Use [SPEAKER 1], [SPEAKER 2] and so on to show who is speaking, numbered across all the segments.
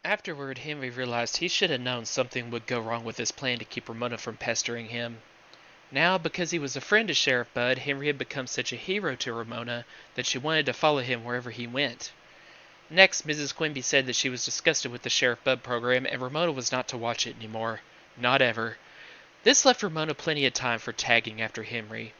[SPEAKER 1] Afterward, Henry realized he should have known something would go wrong with his plan to keep Ramona from pestering him. Now, because he was a friend to Sheriff Bud, Henry had become such a hero to Ramona that she wanted to follow him wherever he went. Next, Mrs. Quimby said that she was disgusted with the Sheriff Bud program and Ramona was not to watch it anymore. Not ever. This left Ramona plenty of time for tagging after Henry.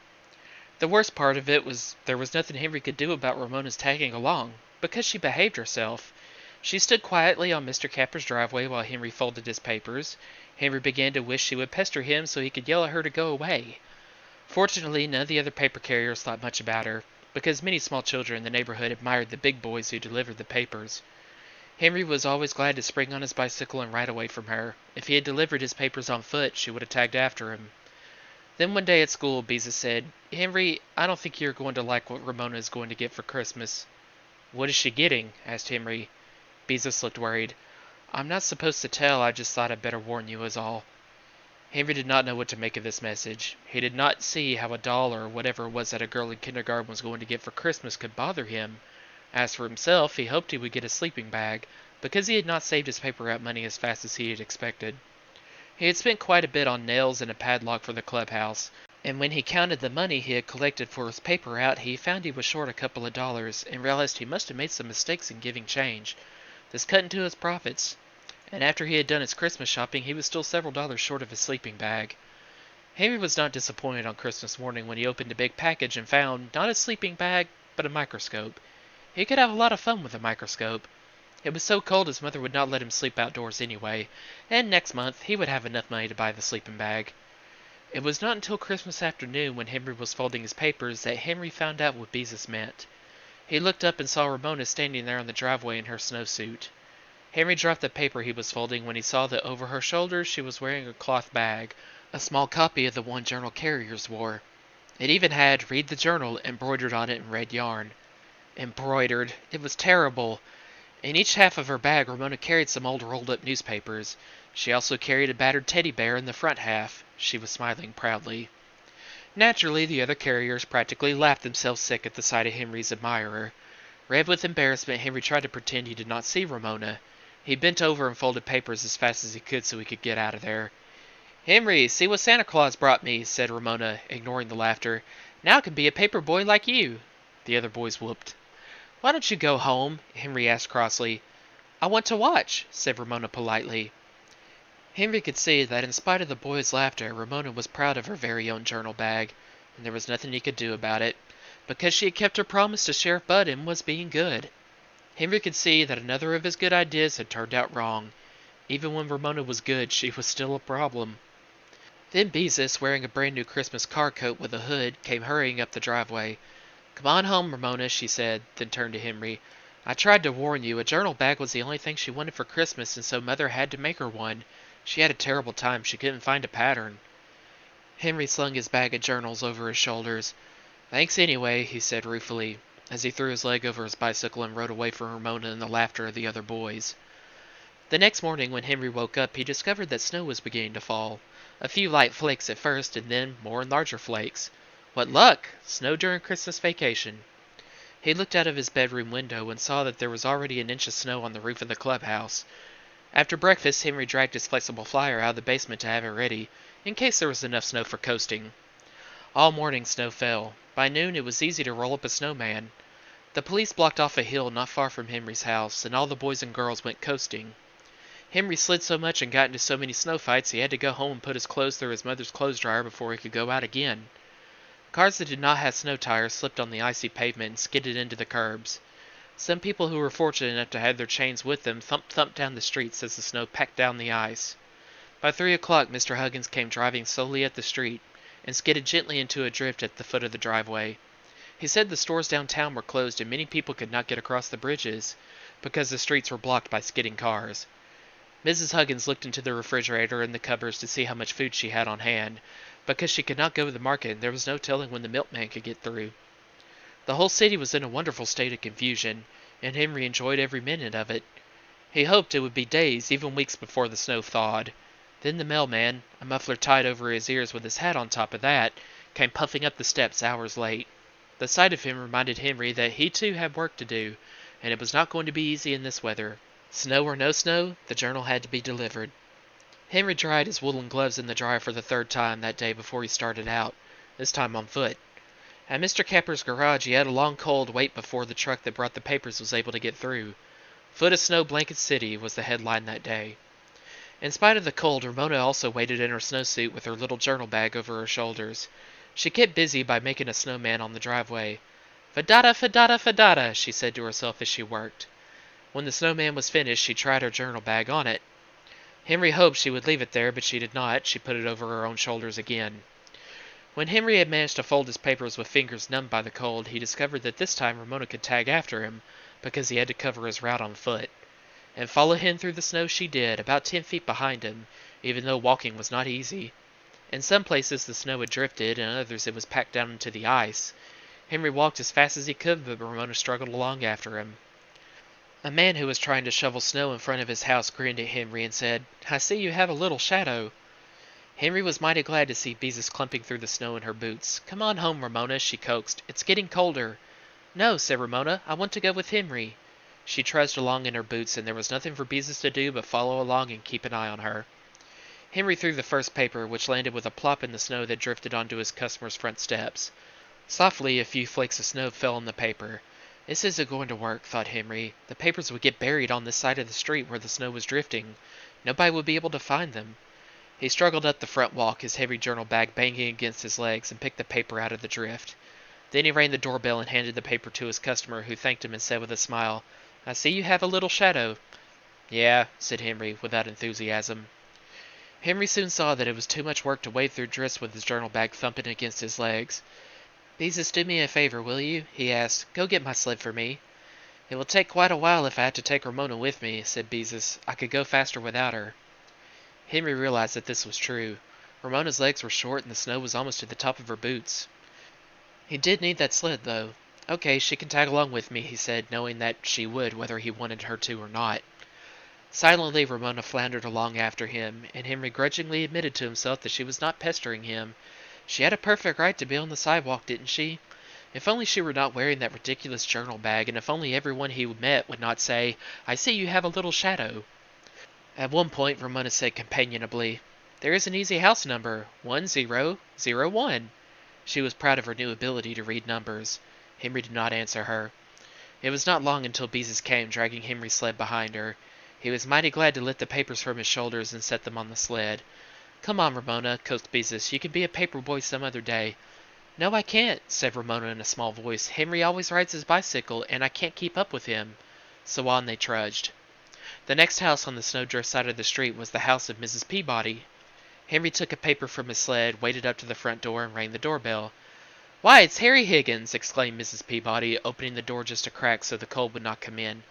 [SPEAKER 1] The worst part of it was there was nothing Henry could do about Ramona's tagging along, because she behaved herself. She stood quietly on Mr. Capper's driveway while Henry folded his papers. Henry began to wish she would pester him so he could yell at her to go away. Fortunately, none of the other paper carriers thought much about her, because many small children in the neighborhood admired the big boys who delivered the papers. Henry was always glad to spring on his bicycle and ride away from her. If he had delivered his papers on foot, she would have tagged after him. Then one day at school, Beezus said, "Henry, I don't think you're going to like what Ramona is going to get for Christmas." "What is she getting?" asked Henry. Beezus looked worried. "I'm not supposed to tell, I just thought I'd better warn you is all." Henry did not know what to make of this message. He did not see how a doll or whatever it was that a girl in kindergarten was going to get for Christmas could bother him. As for himself, he hoped he would get a sleeping bag, because he had not saved his paper route money as fast as he had expected. He had spent quite a bit on nails and a padlock for the clubhouse, and when he counted the money he had collected for his paper route, he found he was short a couple of dollars, and realized he must have made some mistakes in giving change. This cut into his profits, and after he had done his Christmas shopping, he was still several dollars short of his sleeping bag. Henry was not disappointed on Christmas morning when he opened a big package and found, not a sleeping bag, but a microscope. He could have a lot of fun with a microscope. It was so cold his mother would not let him sleep outdoors anyway, and next month he would have enough money to buy the sleeping bag. It was not until Christmas afternoon, when Henry was folding his papers, that Henry found out what Beezus meant. He looked up and saw Ramona standing there on the driveway in her snowsuit. Henry dropped the paper he was folding when he saw that over her shoulders she was wearing a cloth bag, a small copy of the one journal carriers wore. It even had "Read the Journal" embroidered on it in red yarn. Embroidered! It was terrible! In each half of her bag Ramona carried some old rolled-up newspapers. She also carried a battered teddy bear in the front half. She was smiling proudly. Naturally, the other carriers practically laughed themselves sick at the sight of Henry's admirer. Red with embarrassment, Henry tried to pretend he did not see Ramona. He bent over and folded papers as fast as he could so he could get out of there. "Henry, see what Santa Claus brought me," said Ramona, ignoring the laughter. "Now I can be a paper boy like you." The other boys whooped. "Why don't you go home?" Henry asked crossly. "I want to watch," said Ramona politely. Henry could see that in spite of the boys' laughter, Ramona was proud of her very own journal bag, and there was nothing he could do about it, because she had kept her promise to Sheriff Bud and was being good. Henry could see that another of his good ideas had turned out wrong. Even when Ramona was good, she was still a problem. Then Beezus, wearing a brand new Christmas car coat with a hood, came hurrying up the driveway. "Come on home, Ramona," she said, then turned to Henry. "I tried to warn you. A journal bag was the only thing she wanted for Christmas, and so Mother had to make her one. She had a terrible time. She couldn't find a pattern." Henry slung his bag of journals over his shoulders. "Thanks anyway," he said ruefully, as he threw his leg over his bicycle and rode away from Ramona and the laughter of the other boys. The next morning when Henry woke up, he discovered that snow was beginning to fall. A few light flakes at first, and then more and larger flakes. What luck! Snow during Christmas vacation. He looked out of his bedroom window and saw that there was already an inch of snow on the roof of the clubhouse. After breakfast, Henry dragged his flexible flyer out of the basement to have it ready, in case there was enough snow for coasting. All morning snow fell. By noon it was easy to roll up a snowman. The police blocked off a hill not far from Henry's house, and all the boys and girls went coasting. Henry slid so much and got into so many snow fights he had to go home and put his clothes through his mother's clothes dryer before he could go out again. Cars that did not have snow tires slipped on the icy pavement and skidded into the curbs. Some people who were fortunate enough to have their chains with them thumped down the streets as the snow packed down the ice. By 3 o'clock, Mr. Huggins came driving slowly up the street and skidded gently into a drift at the foot of the driveway. He said the stores downtown were closed and many people could not get across the bridges because the streets were blocked by skidding cars. Mrs. Huggins looked into the refrigerator and the cupboards to see how much food she had on hand, because she could not go to the market and there was no telling when the milkman could get through. The whole city was in a wonderful state of confusion, and Henry enjoyed every minute of it. He hoped it would be days, even weeks before the snow thawed. Then the mailman, a muffler tied over his ears with his hat on top of that, came puffing up the steps hours late. The sight of him reminded Henry that he too had work to do, and it was not going to be easy in this weather. Snow or no snow, the journal had to be delivered. Henry dried his woolen gloves in the dryer for the third time that day before he started out, this time on foot. At Mr. Kepper's garage, he had a long cold wait before the truck that brought the papers was able to get through. "Foot of Snow Blanket City" was the headline that day. In spite of the cold, Ramona also waited in her snowsuit with her little journal bag over her shoulders. She kept busy by making a snowman on the driveway. "Fadada, fadada, fadada," she said to herself as she worked. When the snowman was finished, she tried her journal bag on it. Henry hoped she would leave it there, but she did not. She put it over her own shoulders again. When Henry had managed to fold his papers with fingers numbed by the cold, he discovered that this time Ramona could tag after him, because he had to cover his route on foot. And follow him through the snow she did, about 10 feet behind him, even though walking was not easy. In some places the snow had drifted, and others it was packed down into the ice. Henry walked as fast as he could, but Ramona struggled along after him. A man who was trying to shovel snow in front of his house grinned at Henry and said, "I see you have a little shadow." Henry was mighty glad to see Beezus clumping through the snow in her boots. "Come on home, Ramona," she coaxed. "It's getting colder." "No," said Ramona. "I want to go with Henry." She trudged along in her boots, and there was nothing for Beezus to do but follow along and keep an eye on her. Henry threw the first paper, which landed with a plop in the snow that drifted onto his customer's front steps. Softly, a few flakes of snow fell on the paper. "This isn't going to work," thought Henry. "The papers would get buried on this side of the street where the snow was drifting. Nobody would be able to find them." He struggled up the front walk, his heavy journal bag banging against his legs, and picked the paper out of the drift. Then he rang the doorbell and handed the paper to his customer, who thanked him and said with a smile, "I see you have a little shadow." "Yeah," said Henry, without enthusiasm. Henry soon saw that it was too much work to wade through drifts with his journal bag thumping against his legs. "Beezus, do me a favor, will you?" he asked. "Go get my sled for me." "It will take quite a while if I have to take Ramona with me," said Beezus. "I could go faster without her." Henry realized that this was true. Ramona's legs were short and the snow was almost to the top of her boots. He did need that sled, though. "Okay, she can tag along with me," he said, knowing that she would, whether he wanted her to or not. Silently, Ramona floundered along after him, and Henry grudgingly admitted to himself that she was not pestering him. She had a perfect right to be on the sidewalk, didn't she? If only she were not wearing that ridiculous journal bag, and if only everyone he met would not say, "I see you have a little shadow." At one point, Ramona said companionably, "There is an easy house number, 1001. She was proud of her new ability to read numbers. Henry did not answer her. It was not long until Beezus came, dragging Henry's sled behind her. He was mighty glad to lift the papers from his shoulders and set them on the sled. "Come on, Ramona," coaxed Beezus. "You can be a paper boy some other day." "No, I can't," said Ramona in a small voice. "Henry always rides his bicycle, and I can't keep up with him." So on they trudged. The next house on the snowdrift side of the street was the house of Mrs. Peabody. Henry took a paper from his sled, waded up to the front door, and rang the doorbell. "Why, it's Harry Higgins!" exclaimed Mrs. Peabody, opening the door just a crack so the cold would not come in.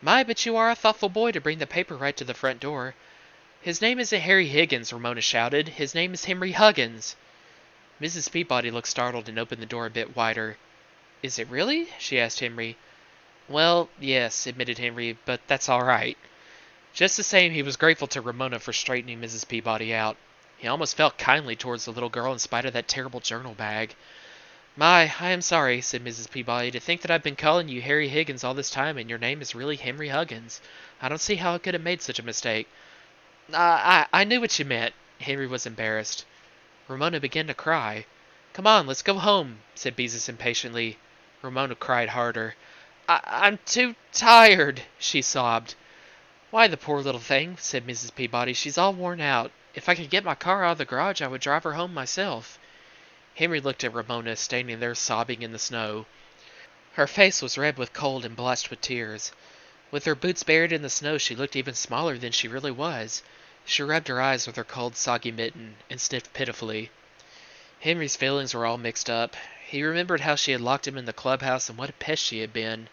[SPEAKER 1] "My, but you are a thoughtful boy to bring the paper right to the front door." "His name isn't Harry Higgins," Ramona shouted. "His name is Henry Huggins." Mrs. Peabody looked startled and opened the door a bit wider. "Is it really?" she asked Henry. "Well, yes," admitted Henry, "but that's all right." Just the same, he was grateful to Ramona for straightening Mrs. Peabody out. He almost felt kindly towards the little girl in spite of that terrible journal bag. "My, I am sorry," said Mrs. Peabody, "to think that I've been calling you Harry Higgins all this time and your name is really Henry Huggins. I don't see how I could have made such a mistake." I knew what you meant." Henry was embarrassed. Ramona began to cry. "Come on, let's go home," said Beezus impatiently. Ramona cried harder. I'm too tired," she sobbed. "Why, the poor little thing," said Mrs. Peabody. "She's all worn out. If I could get my car out of the garage, I would drive her home myself." Henry looked at Ramona, standing there sobbing in the snow. Her face was red with cold and blotched with tears. With her boots buried in the snow, she looked even smaller than she really was. She rubbed her eyes with her cold, soggy mitten, and sniffed pitifully. Henry's feelings were all mixed up. He remembered how she had locked him in the clubhouse and what a pest she had been.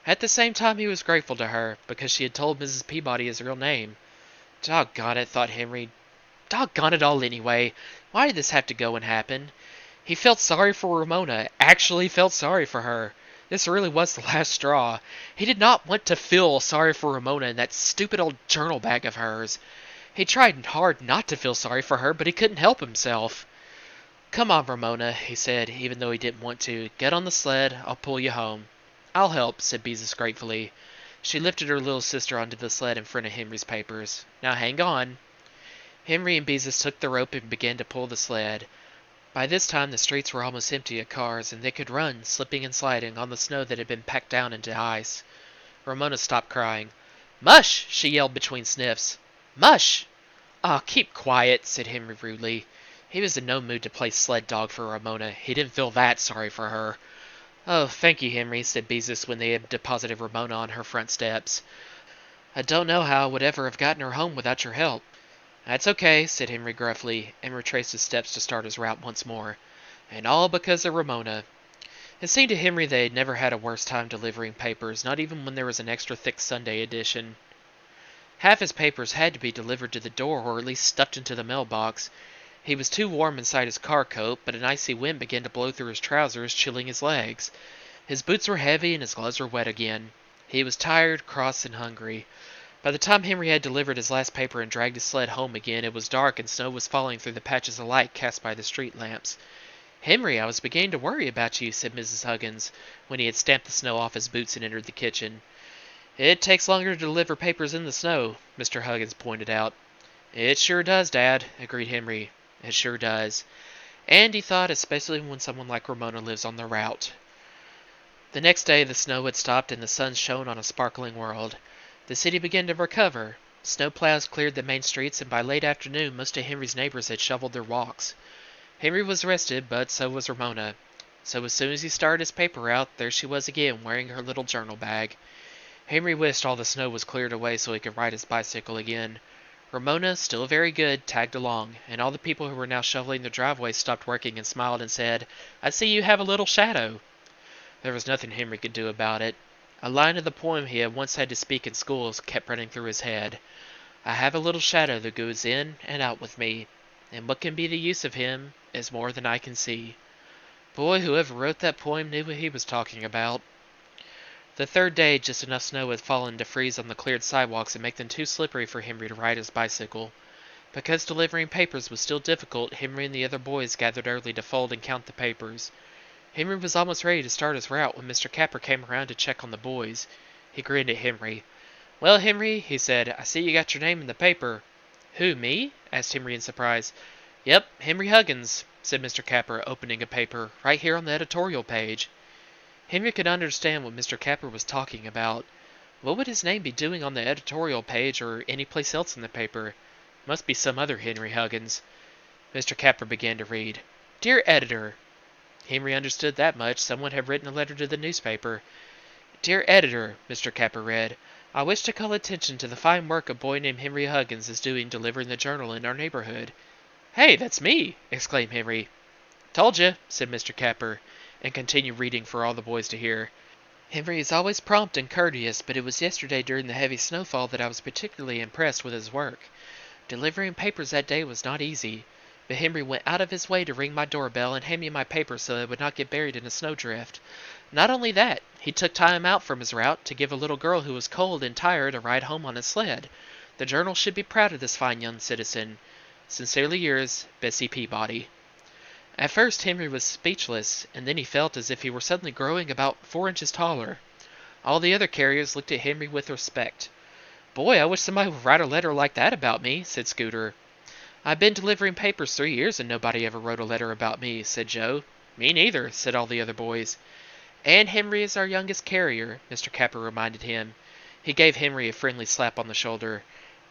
[SPEAKER 1] At the same time, he was grateful to her, because she had told Mrs. Peabody his real name. Doggone it, thought Henry. Doggone it all anyway. Why did this have to go and happen? He felt sorry for Ramona, actually felt sorry for her. This really was the last straw. He did not want to feel sorry for Ramona and that stupid old journal bag of hers. He tried hard not to feel sorry for her, but he couldn't help himself. "Come on, Ramona," he said, even though he didn't want to. "Get on the sled. I'll pull you home." "I'll help," said Beezus gratefully. She lifted her little sister onto the sled in front of Henry's papers. "Now hang on." Henry and Beezus took the rope and began to pull the sled. By this time the streets were almost empty of cars, and they could run, slipping and sliding, on the snow that had been packed down into ice. Ramona stopped crying. "Mush!" she yelled between sniffs. "Mush!" "Aw, keep quiet," said Henry rudely. He was in no mood to play sled dog for Ramona. He didn't feel that sorry for her. "Oh, thank you, Henry," said Beezus when they had deposited Ramona on her front steps. "I don't know how I would ever have gotten her home without your help." "That's okay," said Henry gruffly, and retraced his steps to start his route once more. "And all because of Ramona." It seemed to Henry they had never had a worse time delivering papers, not even when there was an extra thick Sunday edition. Half his papers had to be delivered to the door, or at least stuffed into the mailbox. He was too warm inside his car coat, but an icy wind began to blow through his trousers, chilling his legs. His boots were heavy and his gloves were wet again. He was tired, cross, and hungry. By the time Henry had delivered his last paper and dragged his sled home again, it was dark and snow was falling through the patches of light cast by the street lamps. "Henry, I was beginning to worry about you," said Mrs. Huggins, when he had stamped the snow off his boots and entered the kitchen. "It takes longer to deliver papers in the snow," Mr. Huggins pointed out. "It sure does, Dad," agreed Henry. "It sure does." And he thought, especially when someone like Ramona lives on the route. The next day the snow had stopped and the sun shone on a sparkling world. The city began to recover. Snowplows cleared the main streets, and by late afternoon most of Henry's neighbors had shoveled their walks. Henry was rested, but so was Ramona. So as soon as he started his paper out, there she was again, wearing her little journal bag. Henry wished all the snow was cleared away so he could ride his bicycle again. Ramona, still very good, tagged along, and all the people who were now shoveling their driveways stopped working and smiled and said, "I see you have a little shadow." There was nothing Henry could do about it. A line of the poem he had once had to speak in schools kept running through his head. "I have a little shadow that goes in and out with me, and what can be the use of him is more than I can see." Boy, whoever wrote that poem knew what he was talking about. The third day, just enough snow had fallen to freeze on the cleared sidewalks and make them too slippery for Henry to ride his bicycle. Because delivering papers was still difficult, Henry and the other boys gathered early to fold and count the papers. Henry was almost ready to start his route when Mr. Capper came around to check on the boys. He grinned at Henry. "Well, Henry," he said, "I see you got your name in the paper." "Who, me?" asked Henry in surprise. "Yep, Henry Huggins," said Mr. Capper, opening a paper, "right here on the editorial page." Henry could understand what Mr. Capper was talking about. What would his name be doing on the editorial page or any place else in the paper? Must be some other Henry Huggins. Mr. Capper began to read. "Dear Editor," Henry understood that much. Someone had written a letter to the newspaper. "Dear Editor," Mr. Capper read, "I wish to call attention to the fine work a boy named Henry Huggins is doing delivering the journal in our neighborhood." "Hey, that's me!" exclaimed Henry. "Told you," said Mr. Capper, and continued reading for all the boys to hear. "Henry is always prompt and courteous, but it was yesterday during the heavy snowfall that I was particularly impressed with his work. Delivering papers that day was not easy, but Henry went out of his way to ring my doorbell and hand me my papers so they would not get buried in a snowdrift. Not only that, he took time out from his route to give a little girl who was cold and tired a ride home on his sled. The journal should be proud of this fine young citizen. Sincerely yours, Bessie Peabody." At first Henry was speechless, and then he felt as if he were suddenly growing about 4 inches taller. All the other carriers looked at Henry with respect. "Boy, I wish somebody would write a letter like that about me," said Scooter. "I've been delivering papers 3 years and nobody ever wrote a letter about me," said Joe. "Me neither," said all the other boys. "And Henry is our youngest carrier," Mr. Capper reminded him. He gave Henry a friendly slap on the shoulder.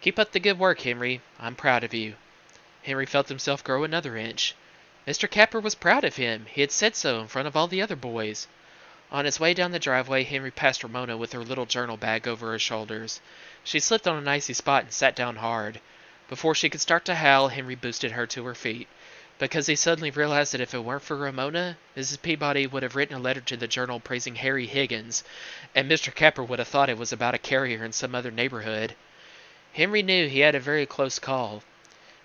[SPEAKER 1] "Keep up the good work, Henry. I'm proud of you." Henry felt himself grow another inch. Mr. Capper was proud of him. He had said so in front of all the other boys. On his way down the driveway, Henry passed Ramona with her little journal bag over her shoulders. She slipped on an icy spot and sat down hard. Before she could start to howl, Henry boosted her to her feet, because he suddenly realized that if it weren't for Ramona, Mrs. Peabody would have written a letter to the journal praising Harry Higgins, and Mr. Capper would have thought it was about a carrier in some other neighborhood. Henry knew he had a very close call.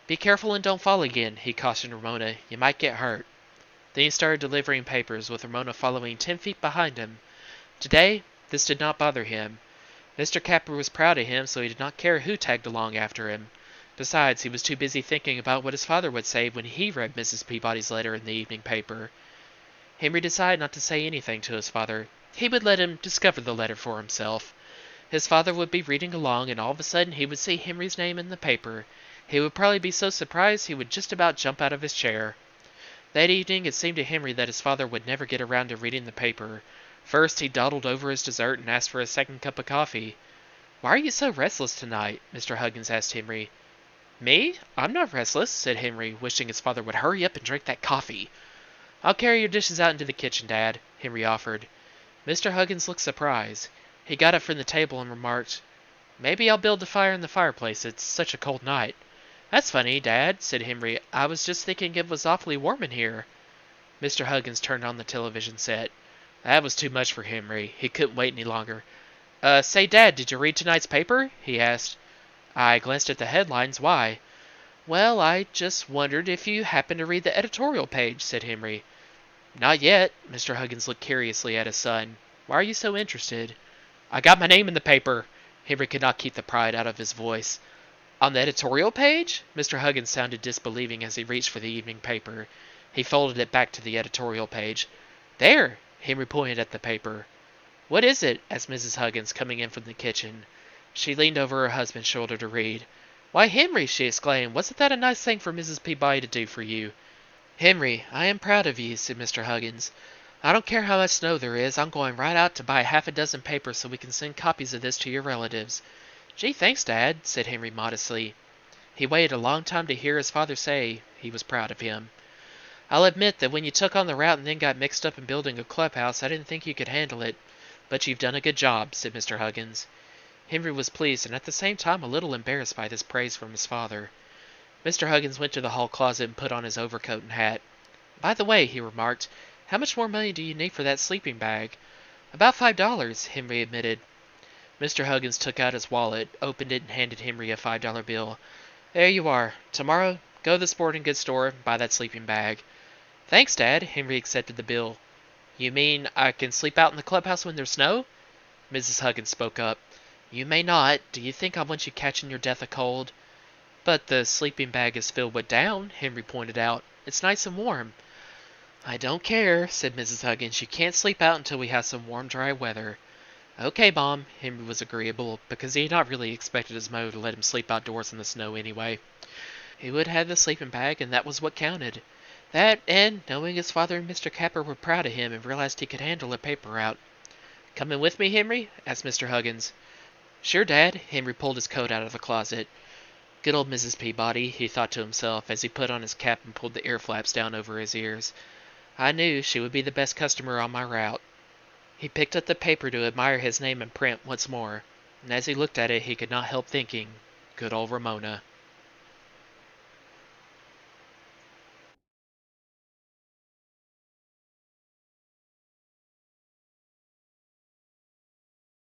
[SPEAKER 1] "Be careful and don't fall again," he cautioned Ramona. "You might get hurt." Then he started delivering papers, with Ramona following 10 feet behind him. Today, this did not bother him. Mr. Capper was proud of him, so he did not care who tagged along after him. Besides, he was too busy thinking about what his father would say when he read Mrs. Peabody's letter in the evening paper. Henry decided not to say anything to his father. He would let him discover the letter for himself. His father would be reading along, and all of a sudden he would see Henry's name in the paper. He would probably be so surprised he would just about jump out of his chair. That evening it seemed to Henry that his father would never get around to reading the paper. First he dawdled over his dessert and asked for a second cup of coffee. "Why are you so restless tonight?" Mr. Huggins asked Henry. "Me? I'm not restless," said Henry, wishing his father would hurry up and drink that coffee. "I'll carry your dishes out into the kitchen, Dad," Henry offered. Mr. Huggins looked surprised. He got up from the table and remarked, "Maybe I'll build a fire in the fireplace. It's such a cold night." "That's funny, Dad," said Henry. "I was just thinking it was awfully warm in here." Mr. Huggins turned on the television set. That was too much for Henry. He couldn't wait any longer. Say, Dad, did you read tonight's paper?" he asked. "I glanced at the headlines. Why?" "Well, I just wondered if you happened to read the editorial page," said Henry. "Not yet." Mr. Huggins looked curiously at his son. "Why are you so interested?" "I got my name in the paper." Henry could not keep the pride out of his voice. "On the editorial page?" Mr. Huggins sounded disbelieving as he reached for the evening paper. He folded it back to the editorial page. "There!" Henry pointed at the paper. "What is it?" asked Mrs. Huggins, coming in from the kitchen. She leaned over her husband's shoulder to read. "Why, Henry!" she exclaimed. "Wasn't that a nice thing for Mrs. Peabody to do for you?" "Henry, I am proud of you," said Mr. Huggins. "I don't care how much snow there is. I'm going right out to buy half a dozen papers so we can send copies of this to your relatives." "Gee, thanks, Dad," said Henry modestly. He waited a long time to hear his father say he was proud of him. "I'll admit that when you took on the route and then got mixed up in building a clubhouse, I didn't think you could handle it. But you've done a good job," said Mr. Huggins. Henry was pleased and at the same time a little embarrassed by this praise from his father. Mr. Huggins went to the hall closet and put on his overcoat and hat. "By the way," he remarked, "how much more money do you need for that sleeping bag?" "About $5, Henry admitted. Mr. Huggins took out his wallet, opened it, and handed Henry a $5 bill. "There you are. Tomorrow, go to the sporting goods store and buy that sleeping bag." "Thanks, Dad." Henry accepted the bill. "You mean I can sleep out in the clubhouse when there's snow?" Mrs. Huggins spoke up. "You may not. Do you think I want you catching your death of cold?" "But the sleeping bag is filled with down," Henry pointed out. "It's nice and warm." "I don't care," said Mrs. Huggins. "You can't sleep out until we have some warm, dry weather." "Okay, Mom." Henry was agreeable, because he had not really expected his mother to let him sleep outdoors in the snow anyway. He would have the sleeping bag, and that was what counted. That, and knowing his father and Mr. Capper were proud of him and realized he could handle a paper route. "Coming with me, Henry?" asked Mr. Huggins. "Sure, Dad." Henry pulled his coat out of the closet. Good old Mrs. Peabody, he thought to himself as he put on his cap and pulled the ear flaps down over his ears. I knew she would be the best customer on my route. He picked up the paper to admire his name in print once more, and as he looked at it he could not help thinking, good old Ramona.